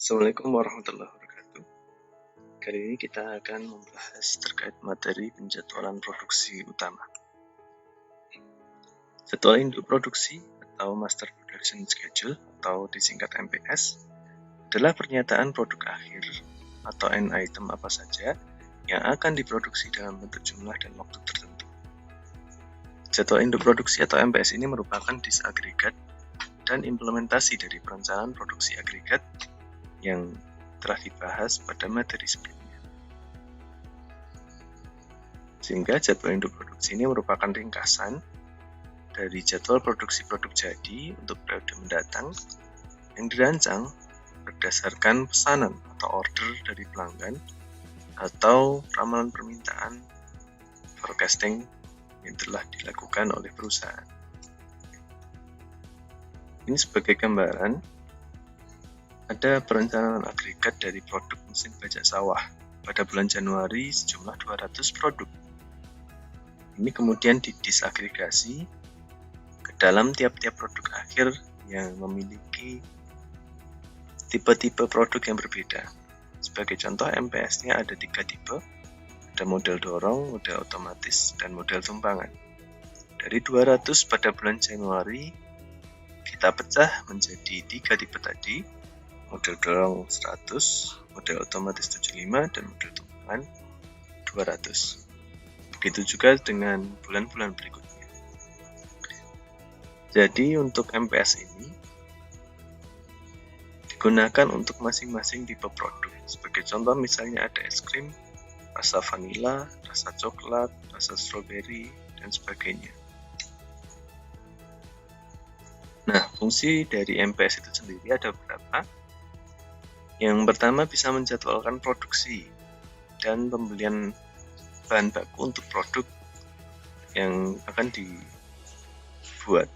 Assalamualaikum warahmatullahi wabarakatuh. Kali ini kita akan membahas terkait materi penjadwalan produksi utama. Jadwal induk produksi atau Master Production Schedule atau disingkat MPS adalah pernyataan produk akhir atau end item apa saja yang akan diproduksi dalam bentuk jumlah dan waktu tertentu. Jadwal induk produksi atau MPS ini merupakan disagregat dan implementasi dari perencanaan produksi agregat yang telah dibahas pada materi sebelumnya. Sehingga jadwal induk produksi ini merupakan ringkasan dari jadwal produksi produk jadi untuk periode mendatang yang dirancang berdasarkan pesanan atau order dari pelanggan atau ramalan permintaan forecasting yang telah dilakukan oleh perusahaan. Ini sebagai gambaran, ada perencanaan agregat dari produk mesin bajak sawah pada bulan Januari sejumlah 200 produk. Ini kemudian didisagregasi ke dalam tiap-tiap produk akhir yang memiliki tipe-tipe produk yang berbeda. Sebagai contoh, MPS-nya ada 3 tipe, ada model dorong, model otomatis, dan model tumpangan. Dari 200 pada bulan Januari, kita pecah menjadi 3 tipe tadi, model dorong 100, model otomatis 75, dan model tumpangan 200. Begitu juga dengan bulan-bulan berikutnya. Jadi untuk MPS ini digunakan untuk masing-masing tipe produk. Sebagai contoh misalnya ada es krim, rasa vanila, rasa coklat, rasa stroberi, dan sebagainya. Nah, fungsi dari MPS itu sendiri ada beberapa. Yang pertama bisa menjadwalkan produksi dan pembelian bahan baku untuk produk yang akan dibuat.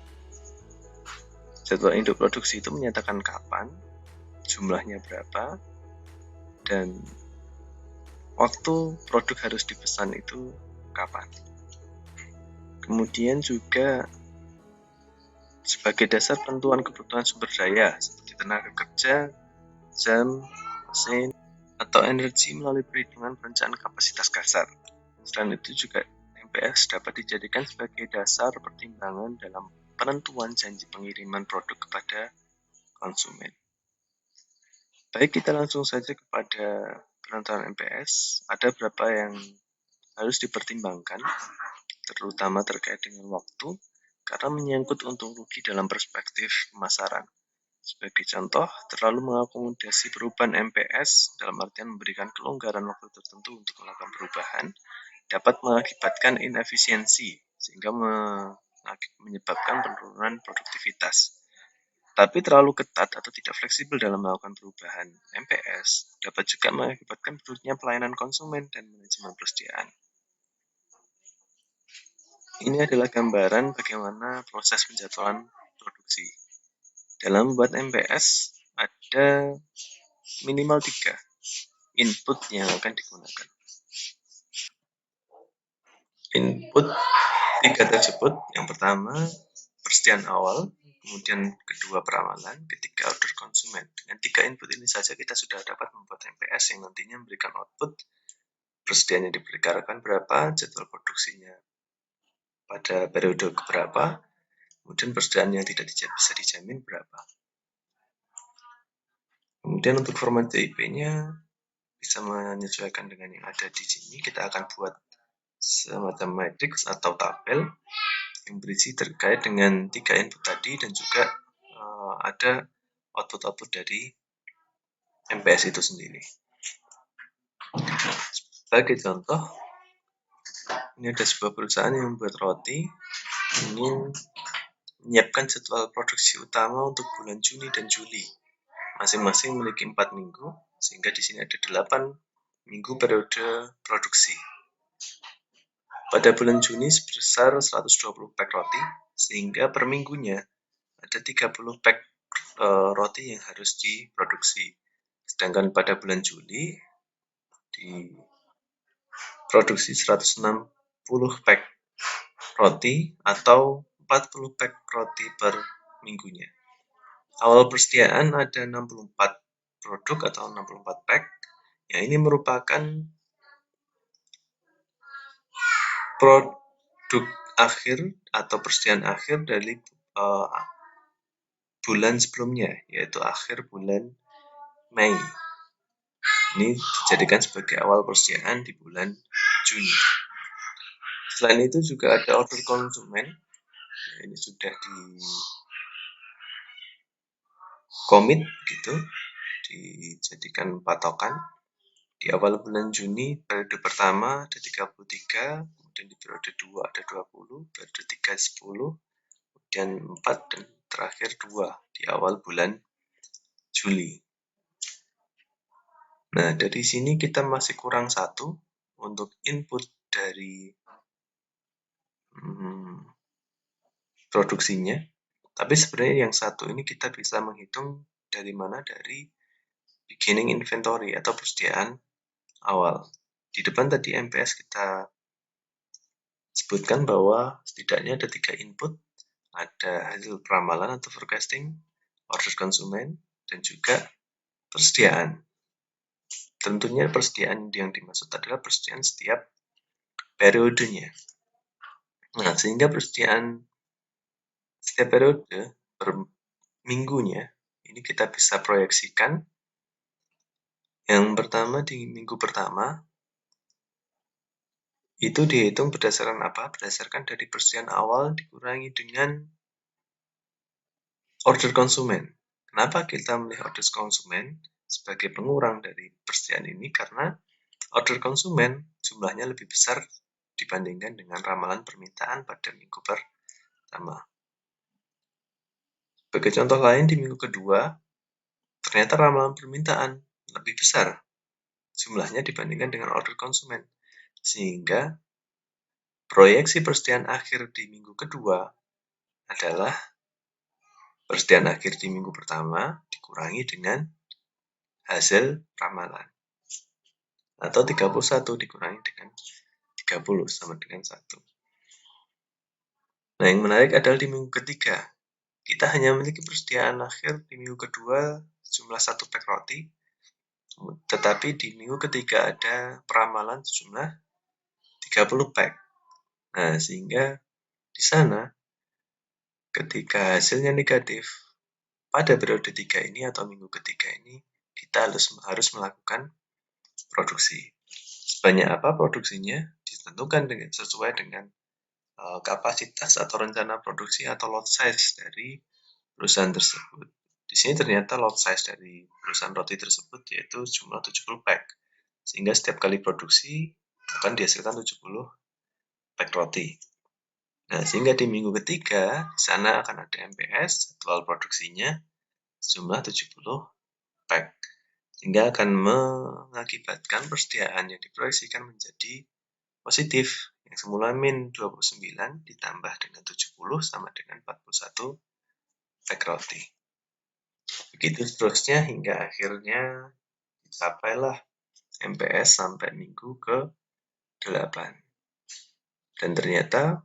Jadwal induk produksi itu menyatakan kapan, jumlahnya berapa, dan waktu produk harus dipesan itu kapan. Kemudian juga sebagai dasar penentuan kebutuhan sumber daya seperti tenaga kerja, jam, mesin, atau energi melalui perhitungan perencanaan kapasitas kasar. Selain itu juga MPS dapat dijadikan sebagai dasar pertimbangan dalam penentuan janji pengiriman produk kepada konsumen. Baik, kita langsung saja kepada penentuan MPS. Ada beberapa yang harus dipertimbangkan, terutama terkait dengan waktu, karena menyangkut untung rugi dalam perspektif pemasaran. Sebagai contoh, terlalu mengakomodasi perubahan MPS dalam artian memberikan kelonggaran waktu tertentu untuk melakukan perubahan dapat mengakibatkan inefisiensi sehingga menyebabkan penurunan produktivitas. Tapi terlalu ketat atau tidak fleksibel dalam melakukan perubahan MPS dapat juga mengakibatkan buruknya pelayanan konsumen dan manajemen persediaan. Ini adalah gambaran bagaimana proses penjadwalan produksi. Dalam membuat MPS ada minimal 3 input yang akan digunakan. Input 3 tersebut, yang pertama persediaan awal, kemudian kedua peramalan, ketiga order konsumen. Dengan 3 input ini saja kita sudah dapat membuat MPS yang nantinya memberikan output persediaan yang diperkirakan berapa, jadwal produksinya pada periode keberapa, kemudian persediaan yang tidak bisa dijamin berapa. Kemudian untuk format JIP-nya bisa menyesuaikan dengan yang ada di sini. Kita akan buat semacam matrix atau tabel yang berisi terkait dengan 3 input tadi dan juga ada output-output dari MPS itu sendiri. Sebagai contoh, ini ada sebuah perusahaan yang membuat roti, ingin menyiapkan jadwal produksi utama untuk bulan Juni dan Juli. Masing-masing memiliki 4 minggu, sehingga di sini ada 8 minggu periode produksi. Pada bulan Juni sebesar 120 pack roti, sehingga per minggunya ada 30 pack roti yang harus diproduksi. Sedangkan pada bulan Juli diproduksi 160 pack roti atau 40 pack roti per minggunya. Awal persediaan ada 64 produk atau 64 pack. Yang ini merupakan produk akhir atau persediaan akhir dari bulan sebelumnya, yaitu akhir bulan Mei. Ini dijadikan sebagai awal persediaan di bulan Juni. Selain itu juga ada order konsumen. Ini sudah di komit gitu, dijadikan patokan. Di awal bulan Juni, periode pertama ada 33, kemudian di periode 2 ada 20, periode 3 10, kemudian 4, dan terakhir 2 di awal bulan Juli. Nah, dari sini kita masih kurang 1 untuk input dari produksinya. Tapi sebenarnya yang 1 ini kita bisa menghitung dari mana? Dari beginning inventory atau persediaan awal. Di depan tadi MPS kita sebutkan bahwa setidaknya ada 3 input. Ada hasil peramalan atau forecasting, order konsumen, dan juga persediaan. Tentunya persediaan yang dimaksud adalah persediaan setiap periodenya. Nah, sehingga persediaan setiap periode per minggunya ini kita bisa proyeksikan. Yang pertama, di minggu pertama itu dihitung berdasarkan apa? Berdasarkan dari persediaan awal dikurangi dengan order konsumen. Kenapa kita memilih order konsumen sebagai pengurang dari persediaan ini? Karena order konsumen jumlahnya lebih besar dibandingkan dengan ramalan permintaan pada minggu pertama. Sebagai contoh lain, di minggu kedua, ternyata ramalan permintaan lebih besar jumlahnya dibandingkan dengan order konsumen. Sehingga proyeksi persediaan akhir di minggu kedua adalah persediaan akhir di minggu pertama dikurangi dengan hasil ramalan. Atau 31 dikurangi dengan 30 sama dengan 1. Nah, yang menarik adalah di minggu ketiga. Kita hanya memiliki persediaan akhir di minggu kedua sejumlah 1 pack roti. Tetapi di minggu ketiga ada peramalan sejumlah 30 pack. Nah, sehingga di sana ketika hasilnya negatif pada periode 3 ini atau minggu ketiga ini, kita harus melakukan produksi. Sebanyak apa produksinya ditentukan sesuai dengan kapasitas atau rencana produksi atau lot size dari perusahaan tersebut. Di sini ternyata lot size dari perusahaan roti tersebut yaitu jumlah 70 pack. Sehingga setiap kali produksi akan dihasilkan 70 pack roti. Nah, sehingga di minggu ketiga di sana akan ada MPS, jadwal produksinya jumlah 70 pack. Sehingga akan mengakibatkan persediaan yang diproyeksikan menjadi positif. Yang semula min 29 ditambah dengan 70 sama dengan 41 pack roti. Begitu seterusnya hingga akhirnya dicapailah MPS sampai minggu ke-8. Dan ternyata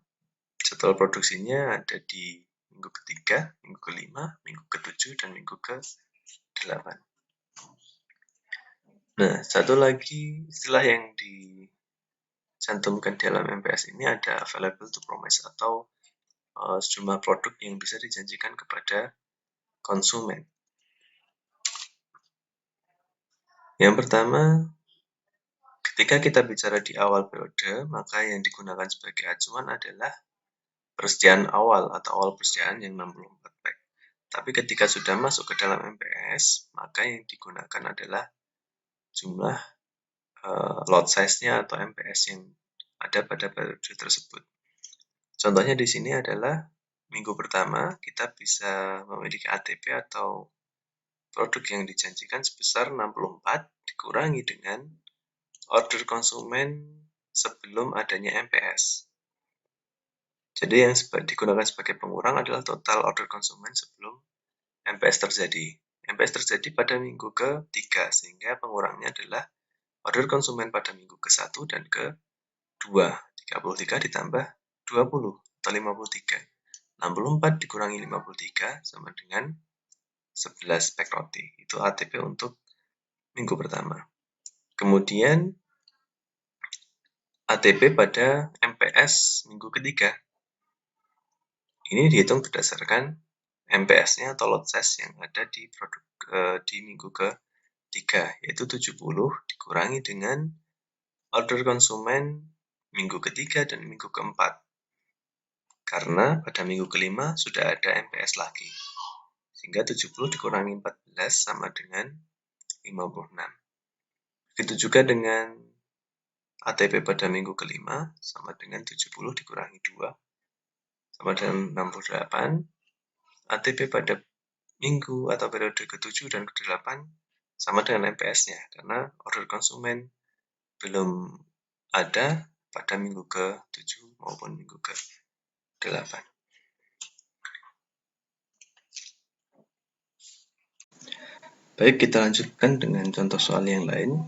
jadwal produksinya ada di minggu ketiga, minggu ke-5, minggu ke-7, dan minggu ke-8. Nah, satu lagi istilah yang dicantumkan dalam MPS ini ada available to promise atau sejumlah produk yang bisa dijanjikan kepada konsumen. Yang pertama, ketika kita bicara di awal periode, maka yang digunakan sebagai acuan adalah persediaan awal atau awal persediaan yang 64 pack. Tapi ketika sudah masuk ke dalam MPS, maka yang digunakan adalah jumlah lot size-nya atau MPS yang ada pada periode tersebut. Contohnya di sini adalah minggu pertama kita bisa memiliki ATP atau produk yang dijanjikan sebesar 64 dikurangi dengan order konsumen sebelum adanya MPS. Jadi yang digunakan sebagai pengurang adalah total order konsumen sebelum MPS terjadi. MPS terjadi pada minggu ke-3, sehingga pengurangnya adalah order konsumen pada minggu ke-1 dan ke-2. 33 ditambah 20 atau 53. 64 dikurangi 53 sama dengan 11 pack roti. Itu ATP untuk minggu pertama. Kemudian ATP pada MPS minggu ketiga. Ini dihitung berdasarkan MPS-nya atau lot size yang ada di di minggu ketiga, yaitu 70 dikurangi dengan order konsumen minggu ketiga dan minggu keempat. Karena pada minggu kelima sudah ada MPS lagi. Sehingga 70 dikurangi 14 sama dengan 56. Begitu juga dengan ATP pada minggu kelima sama dengan 70 dikurangi 2 sama dengan 68. ATP pada minggu atau periode ke-7 dan ke-8 sama dengan MPS-nya karena order konsumen belum ada pada minggu ke-7 maupun minggu ke-8. Baik, kita lanjutkan dengan contoh soal yang lain.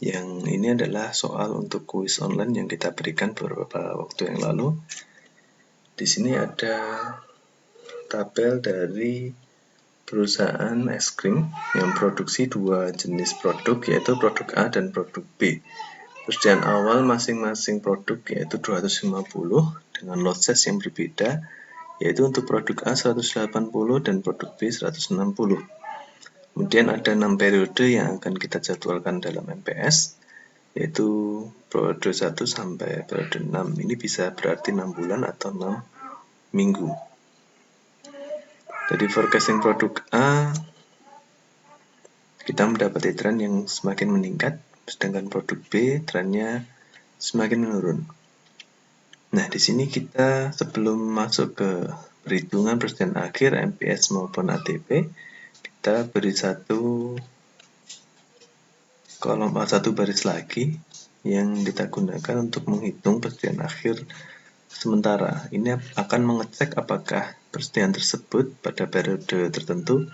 Yang ini adalah soal untuk kuis online yang kita berikan beberapa waktu yang lalu. Di sini ada tabel dari perusahaan es krim yang produksi dua jenis produk, yaitu produk A dan produk B. Persediaan awal masing-masing produk yaitu 250 dengan lot size yang berbeda, yaitu untuk produk A 180 dan produk B 160. Kemudian ada 6 periode yang akan kita jadwalkan dalam MPS, yaitu periode 1 sampai periode 6. Ini bisa berarti 6 bulan atau 6 minggu. Jadi forecasting produk A, kita mendapati tren yang semakin meningkat, sedangkan produk B trennya semakin menurun. Nah, di sini kita sebelum masuk ke perhitungan persediaan akhir MPS maupun ATP, kita beri satu kolom satu baris lagi yang kita gunakan untuk menghitung persediaan akhir sementara. Ini akan mengecek apakah persediaan tersebut pada periode tertentu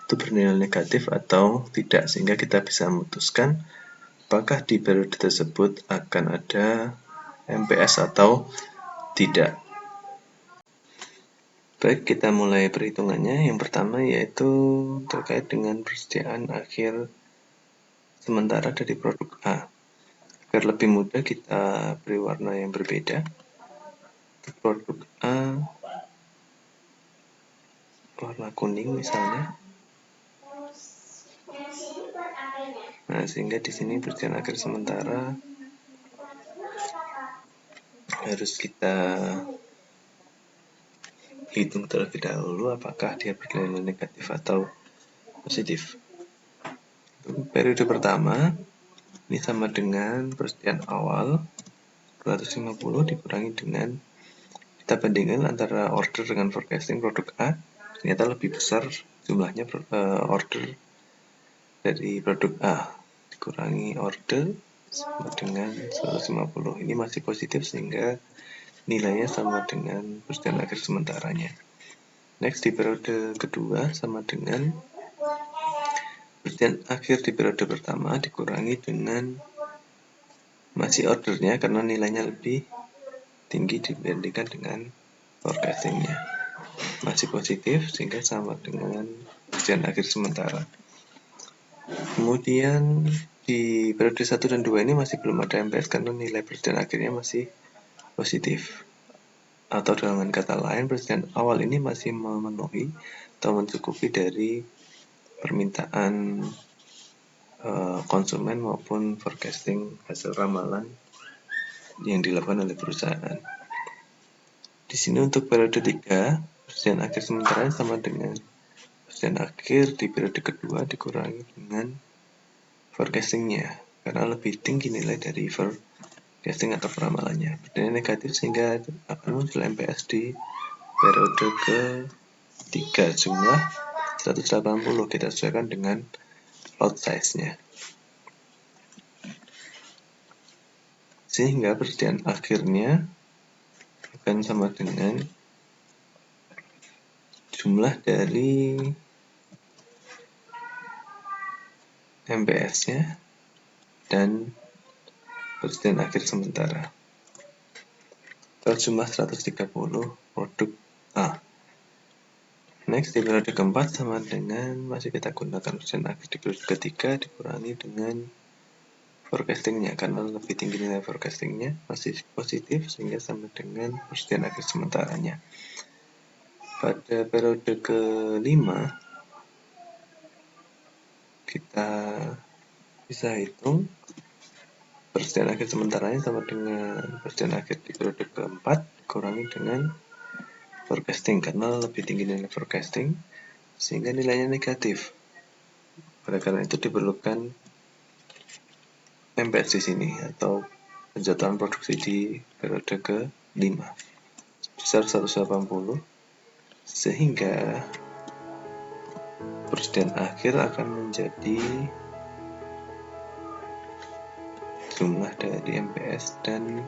itu bernilai negatif atau tidak, sehingga kita bisa memutuskan apakah di periode tersebut akan ada MPS atau tidak. Baik, kita mulai perhitungannya. Yang pertama yaitu terkait dengan persediaan akhir sementara dari produk A. Agar lebih mudah kita beri warna yang berbeda. Untuk produk A warna kuning misalnya. Nah, sehingga di sini persediaan akhir sementara harus kita hitung terlebih dahulu apakah dia bernilai negatif atau positif. Untuk periode pertama ini sama dengan persediaan awal 250 dikurangi dengan, kita bandingkan antara order dengan forecasting produk A, ternyata lebih besar jumlahnya order dari produk A dikurangi order sama dengan 150. Ini masih positif sehingga nilainya sama dengan persediaan akhir sementaranya. Next, di periode kedua sama dengan persediaan akhir di periode pertama dikurangi dengan masih ordernya karena nilainya lebih tinggi dibandingkan dengan forecastingnya. Masih positif sehingga sama dengan persediaan akhir sementara. Kemudian di periode 1 dan 2 ini masih belum ada MPS karena nilai persediaan akhirnya masih positif. Atau dengan kata lain, persediaan awal ini masih memenuhi atau mencukupi dari permintaan konsumen maupun forecasting hasil ramalan yang dilakukan oleh perusahaan. Di sini untuk periode 3, persediaan akhir sementara sama dengan persediaan akhir di periode kedua dikurangi dengan forecastingnya karena lebih tinggi nilai dari forecasting atau peramalannya. Bernilai negatif sehingga akan muncul MPS di periode ke-3 jumlah 180, kita sesuaikan dengan lot size-nya. Sehingga persediaan akhirnya akan sama dengan jumlah dari MPS-nya dan persediaan akhir sementara. Terjumlah 130 produk A. Next, di periode keempat sama dengan masih kita gunakan persen akhir di periode ketiga dikurangi dengan forecastingnya, karena lebih tinggi nilai forecastingnya masih positif sehingga sama dengan persen akhir sementaranya. Pada periode kelima kita bisa hitung persen akhir sementaranya sama dengan persen akhir di periode keempat dikurangi dengan forecasting, karena lebih tinggi nilai forecasting sehingga nilainya negatif. Oleh karena itu diperlukan MPS di sini atau penjatuhan produksi di periode ke-5 sebesar 180, sehingga persen akhir akan menjadi jumlah dari MPS dan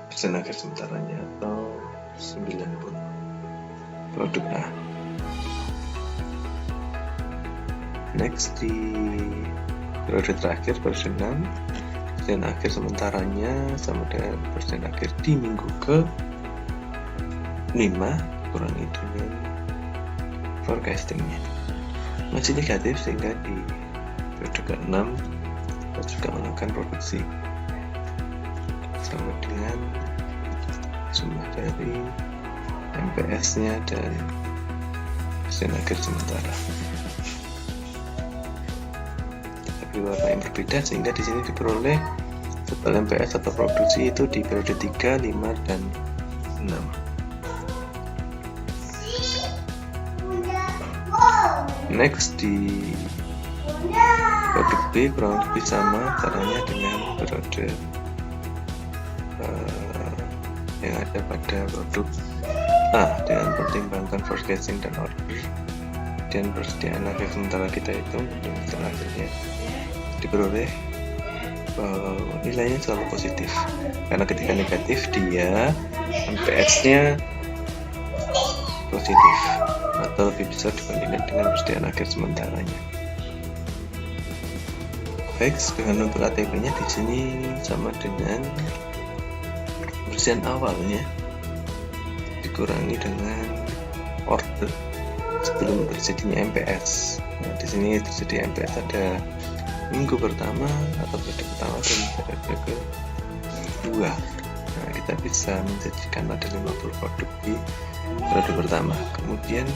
persen akhir sementaranya atau 90. Produk A. Next, di periode terakhir periode 6, persen akhir sementaranya sama dengan persen akhir di minggu ke-5 kurangi dengan forecastingnya masih negatif, sehingga di periode ke-6 kita juga melakukan produksi sama dengan jumlah dari MPS-nya dan persen akhir sementara, tapi warna yang berbeda, sehingga di sini diperoleh total MPS atau produksi itu di periode 3, 5, dan 6. Next, di produk B kurang lebih sama caranya dengan periode yang ada pada produk A, dengan pertimbangkan forecasting dan order dan persediaan akhir sementara kita hitung, dan setelah akhirnya diperoleh nilainya selalu positif, karena ketika negatif dia MPS-nya positif atau lebih besar dibandingkan dengan persediaan akhir sementaranya. Baik, dengan untuk ATP-nya di sini sama dengan persen awalnya dikurangi dengan order sebelum terjadinya MPS. Nah, di sini terjadi MPS ada minggu pertama atau periode pertama dan periode kedua. Nah, kita bisa menjadikan ada 50 produk di periode pertama. Kemudian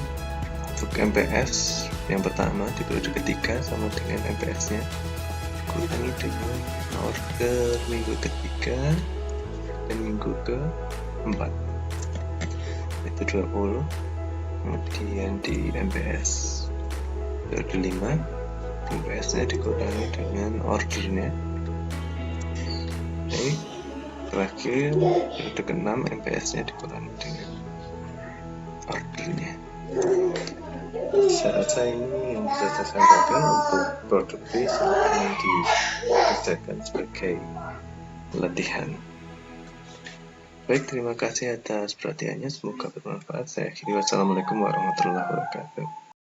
untuk MPS yang pertama di periode ketiga sama dengan MPS-nya dikurangi dengan order minggu ketiga dan minggu ke-4 itu 20. Kemudian di MPS periode 5 MPS-nya dikurangi dengan ordernya. Oke, terakhir periode ke-6 MPS-nya dikurangi dengan ordernya. Saya rasa ini yang bisa saya sampaikan untuk produk B, silahkan dikerjakan sebagai latihan. Baik, terima kasih atas perhatiannya, semoga bermanfaat. Saya akhiri, wassalamualaikum warahmatullahi wabarakatuh.